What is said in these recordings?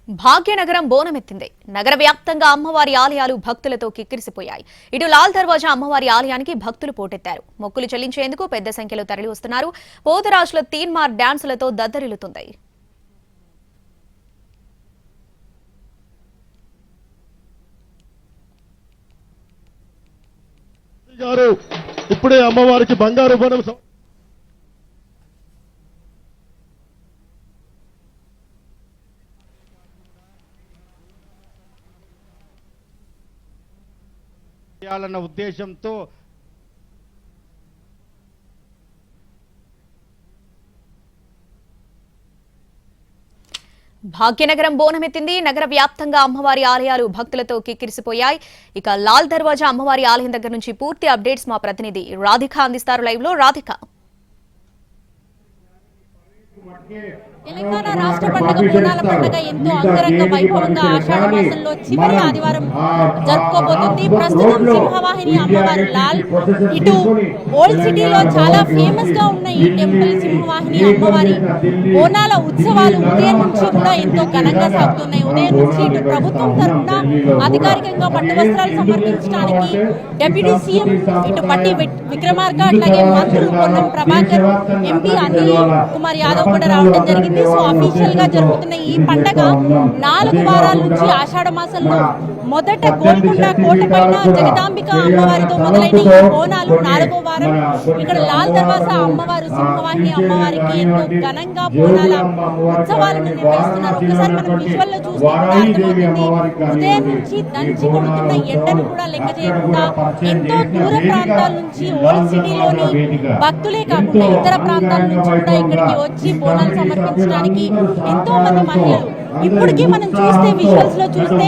భాగ్యనగరం బోనమెత్తింది. నగర వ్యాప్తంగా అమ్మవారి ఆలయాలు భక్తులతో కిక్కిరిసిపోయాయి. ఇటు లాల్ దర్వాజా అమ్మవారి ఆలయానికి భక్తులు పోటెత్తారు. మొక్కులు చెల్లించేందుకు పెద్ద సంఖ్యలో తరలి వస్తున్నారు. పోతరాజుల తీన్మార్ డాన్సులతో దద్దరిల్లుతుంది. ఇప్పుడే అమ్మవారికి బంగారు బోనం చేయాలన్న ఉద్దేశంతో భాగ్యనగరం బోనమెత్తింది. నగర వ్యాప్తంగా అమ్మవారి ఆలయాలు భక్తులతో కిక్కిరిసిపోయాయి. ఇక లాల్ దర్వాజా అమ్మవారి ఆలయం దగ్గర నుంచి పూర్తి అప్డేట్స్ మా ప్రతినిధి రాధిక అందిస్తారు. లైవ్ లో రాధిక. తెలంగాణ రాష్ట్ర పండుగ బోనాల పండుగ ఎంతో అంగరంగ వైభవంగా ఆషాఢ మాసంలో చివరి ఆదివారం జరుపుకోబోతుంది. ప్రస్తుతం సింహవాహిని అమ్మవారు లాల్ ఇటు ఓల్డ్ సిటీలో చాలా ఫేమస్ గా ఉన్న ఈ టెంపుల్ సింహవాహిని అమ్మవారి బోనాల ఉత్సవాలు ఉదయం నుంచి కూడా ఎంతో ఘనంగా సాగుతున్నాయి. ఉదయం నుంచి ఇటు ప్రభుత్వం తరఫున అధికారికంగా పట్టు వస్త్రాలు సమర్పించడానికి డిప్యూటీ సీఎం ఇటు పట్టి విక్రమార్క అట్లాగే మంత్రులు పొన్నం ప్రభాకర్, ఎంపీ అనిల్ కుమార్ యాదవ్ కూడా రావడం జరిగింది. సో అఫీషియల్ గా జరుగుతున్న ఈ పండగ 4 వారాల నుంచి ఆషాఢ మాసంలో మొదట గోల్కొండ కోట పైన జగదాంబిక అమ్మవారితో మొదలైన ఈ బోనాలు 4వ వారం ఇక్కడ లాల్ దర్వాజా అమ్మవారు సింహవాహిని అమ్మవారికి ఎంతో ఘనంగా బోనాల ఉత్సవాలను నిర్వహిస్తున్నారు. ఒకసారి మనం విజువల్ లో చూస్తే కూడా అర్థమవుతుంది. ఉదయం నుంచి దంచి కొడుతున్న ఎండను కూడా లెక్క చేయకుండా ఎంతో దూర ప్రాంతాల నుంచి ఓల్డ్ సిటీలోని భక్తులే కాకుండా ఇతర ప్రాంతాల నుంచి కూడా ఇక్కడికి వచ్చి బోనాలు సమర్పించడానికి ఎంతో మంది మహిళలు ఇప్పటికీ మనం చూస్తే విజువల్స్ లో చూస్తే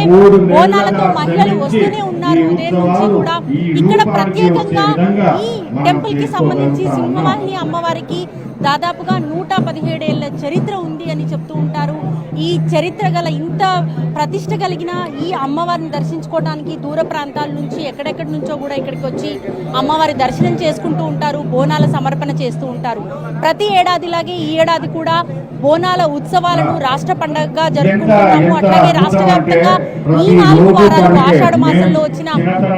బోనాలతో మహిళలు వస్తూనే ఉన్నారు. ఉదయం నుంచి కూడా ఇక్కడ ప్రత్యేకంగా ఈ టెంపుల్ కి సంబంధించి సింహవాహిని అమ్మవారికి దాదాపుగా 117 ఏళ్ల చరిత్ర ఉంది అని చెప్తూ ఉంటారు. ఈ చరిత్ర గల ఇంత ప్రతిష్ట కలిగిన ఈ అమ్మవారిని దర్శించుకోవడానికి దూర ప్రాంతాల నుంచి ఎక్కడెక్కడి నుంచో కూడా ఇక్కడికి వచ్చి అమ్మవారి దర్శనం చేసుకుంటూ ఉంటారు, బోనాల సమర్పణ చేస్తూ ఉంటారు. ప్రతి ఏడాదిలాగే ఈ ఏడాది కూడా బోనాల ఉత్సవాలను రాష్ట్ర పండుగగా జరుపుకుంటున్నాము. అట్లాగే రాష్ట్ర వ్యాప్తంగా ఈ 4 వారాలు ఆషాఢ మాసంలో వచ్చిన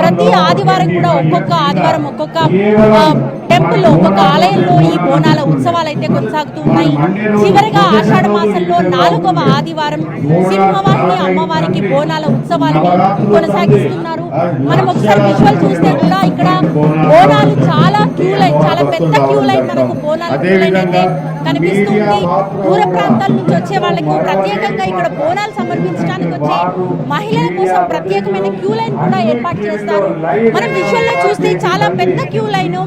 ప్రతి ఆదివారం కూడా ఒక్కొక్క ఆదివారం ఒక్కొక్క టెంపుల్ ఒక్కొక్క ఆలయంలో ఈ బోనాల ఉత్సవాలు అయితే కొనసాగుతూ ఉన్నాయి. చివరిగా ఆషాఢ మాసంలో 4వ ఆదివారం సింహవాహిని అమ్మవారికి బోనాల ఉత్సవాలను కొనసాగిస్తున్నారు. మనం ఒకసారి విజువల్ చూస్తే కూడా ఇక్కడ బోనాలు చాలా క్యూ లైన్, చాలా పెద్ద క్యూ లైన్ మనకు బోనాల క్యూ లైన్ అయితే కనిపిస్తుంది. దూర ప్రాంతాల నుంచి వచ్చే వాళ్ళకు ప్రత్యేకంగా ఇక్కడ బోనాలు సమర్పించడానికి వచ్చే మహిళల కోసం ప్రత్యేకమైన క్యూ లైన్ కూడా ఏర్పాటు చేస్తారు. మనం విజువల్ లో చూస్తే చాలా పెద్ద క్యూ లైన్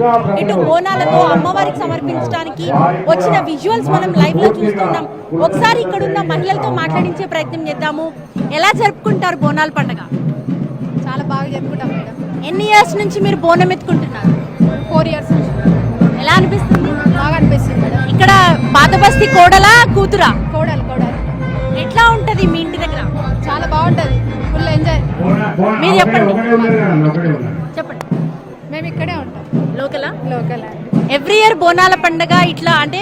ఇటు బోనాలతో అమ్మవారికి సమర్పించడానికి వచ్చిన విజువల్స్ మనం లైవ్ లో చూస్తున్నాం. ఒకసారి ఇక్కడ ఉన్న మహిళలతో మాట్లాడించే ప్రయత్నం చేద్దాము. ఎలా జరుపుకుంటారు బోనాల పండుగ? చాలా బాగా జరుపుకుంటాం మేడం. ఎన్ని ఇయర్స్ నుంచి మీరు బోనం ఎత్తుకుంటున్నారు? 4 ఇయర్స్ నుంచి. ఎలా అనిపిస్తుంది? బాగా అనిపిస్తుంది మేడం. ఇక్కడ పాతబస్తీ కోడలా కూతురా? కోడలు. ఎట్లా ఉంటది మీ ఇంటి దగ్గర? చాలా బాగుంటది, ఫుల్ ఎంజాయ్. మీరు చెప్పండి. మేము ఇక్కడే ఉంటాం. లోకల్ ఎవ్రీ ఇయర్ బోనాల పండుగ ఇట్లా అంటే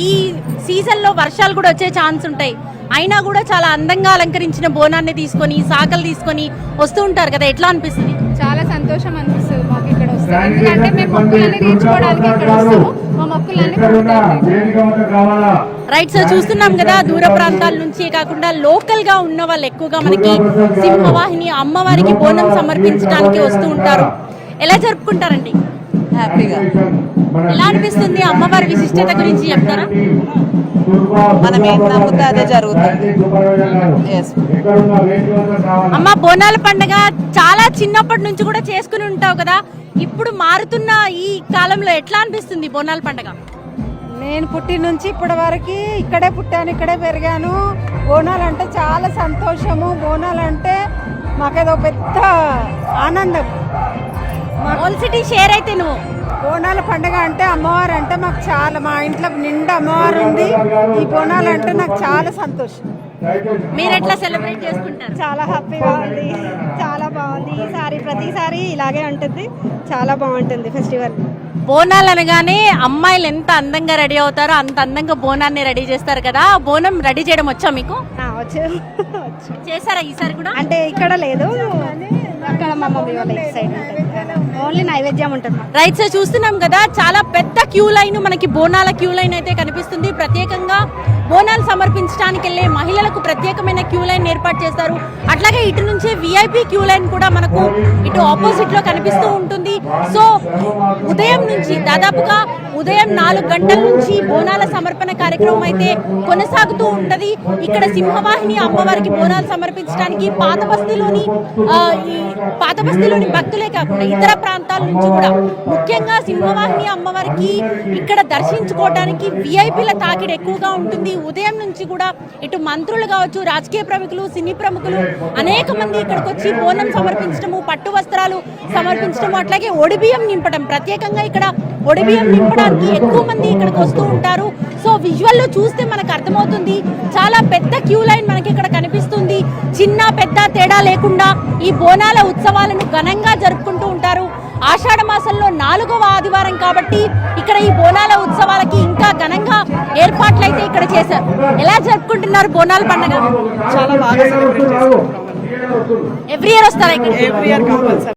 ఈ సీజన్ లో వర్షాలు కూడా వచ్చే ఛాన్స్ ఉంటాయి, అయినా కూడా చాలా అందంగా అలంకరించిన బోనాన్ని తీసుకొని సాకలు తీసుకొని వస్తూ ఉంటారు కదా, ఎట్లా అనిపిస్తుంది? చాలా సంతోషం అనిపిస్తుంది మాకు ఇక్కడ వస్తాం. ఎందుకంటే మేము మొక్కులన్నీ తీర్చుకోవడానికి ఇక్కడ వస్తాము. మా మొక్కులన్నీ రైట్ సార్, చూస్తున్నాం కదా దూర ప్రాంతాల నుంచి కాకుండా లోకల్ గా ఉన్న వాళ్ళు ఎక్కువగా మనకి సింహవాహిని అమ్మవారికి బోనం సమర్పించడానికి వస్తూ ఉంటారు. ఎలా జరుపుకుంటారండి? హ్యాపీగా. ఎలా అనిపిస్తుంది? అమ్మవారి విశిష్టత గురించి చెప్తారా? మనం ఏం నమ్ముతే అదే జరుగుతుంది. అమ్మ, బోనాల పండుగ చాలా చిన్నప్పటి నుంచి కూడా చేసుకుని ఉంటావు కదా, ఇప్పుడు మారుతున్న ఈ కాలంలో ఎట్లా అనిపిస్తుంది బోనాల పండుగ? నేను పుట్టి నుంచి ఇప్పటి వరకు ఇక్కడే పుట్టాను, ఇక్కడే పెరిగాను. బోనాలు అంటే చాలా సంతోషము. బోనాలు అంటే మాకేదో పెద్ద ఆనందం. ఓల్డ్ సిటీ షేర్ అయితే నువ్వు బోనాల పండుగ అంటే అమ్మవారు అంటే మాకు చాలా, మా ఇంట్లో నిండా అమ్మవారు ఉంది. ఈ బోనాలు అంటే నాకు చాలా సంతోషం. మీరు ఎట్లా సెలబ్రేట్ చేసుకుంటారు? చాలా హ్యాపీగా ఉంది, చాలా బాగుంది. ఈసారి ప్రతిసారి ఇలాగే ఉంటుంది, చాలా బాగుంటుంది ఫెస్టివల్. బోనాలు అనగానే అమ్మాయిలు ఎంత అందంగా రెడీ అవుతారో అంత అందంగా బోనాన్ని రెడీ చేస్తారు కదా. బోనం రెడీ చేయడం వచ్చా మీకు? చేశారా ఈసారి కూడా? అంటే ఇక్కడ లేదు, అక్కడ మా మమ్మీ వాళ్ళ సైడ్ ఓన్లీ నైవేద్యం ఉంటుంది. రైట్ సార్, చూస్తున్నాం కదా చాలా పెద్ద క్యూ లైన్, మనకి బోనాల క్యూ లైన్ అయితే కనిపిస్తుంది. ప్రత్యేకంగా బోనాలు సమర్పించడానికి వెళ్ళే మహిళలకు ప్రత్యేకమైన క్యూ లైన్ ఏర్పాటు చేస్తారు. అట్లాగే ఇటు నుంచే విఐపి క్యూ లైన్ కూడా మనకు ఇటు ఆపోజిట్ లో కనిపిస్తూ ఉంటుంది. సో ఉదయం నుంచి దాదాపుగా ఉదయం 4 గంటల నుంచి బోనాల సమర్పణ కార్యక్రమం అయితే కొనసాగుతూ ఉంటది. ఇక్కడ సింహవాహిని అమ్మవారికి బోనాలు సమర్పించడానికి పాత బస్తీలోని భక్తులే కాకుండా ఇతర ప్రాంతాల నుంచి కూడా, ముఖ్యంగా సింహవాహిని అమ్మవారికి ఇక్కడ దర్శించుకోవడానికి విఐపీల తాకిడి ఎక్కువగా ఉంటుంది. ఉదయం నుంచి కూడా ఇటు మంత్రులు కావచ్చు, రాజకీయ ప్రముఖులు, సినీ ప్రముఖులు అనేక మంది ఇక్కడికి వచ్చి బోనం సమర్పించడము, పట్టు వస్త్రాలు సమర్పించడము, అట్లాగే ఒడిబియ్యం నింపడం. ప్రత్యేకంగా ఇక్కడ ఒడిబియ్యం నింపడానికి ఎక్కువ మంది ఇక్కడికి వస్తూ ఉంటారు. సో విజువల్ లో చూస్తే మనకు అర్థమవుతుంది, చాలా పెద్ద క్యూ లైన్ మనకి ఇక్కడ కనిపిస్తుంది. చిన్న పెద్ద తేడా లేకుండా ఈ బోనాల ఉత్సవాలను ఘనంగా జరుపుకుంటూ ఉంటారు. ఆషాఢ మాసంలో 4వ ఆదివారం కాబట్టి ఇక్కడ ఈ బోనాల ఉత్సవాలకి ఇంకా ఘనంగా ఏర్పాట్లు అయితే ఇక్కడ చేశారు. ఎలా జరుపుకుంటున్నారు బోనాల పండుగ? చాలా బాగా ఎవ్రీ ఇయర్ వస్తారా ఇక్కడ? Every year compulsory.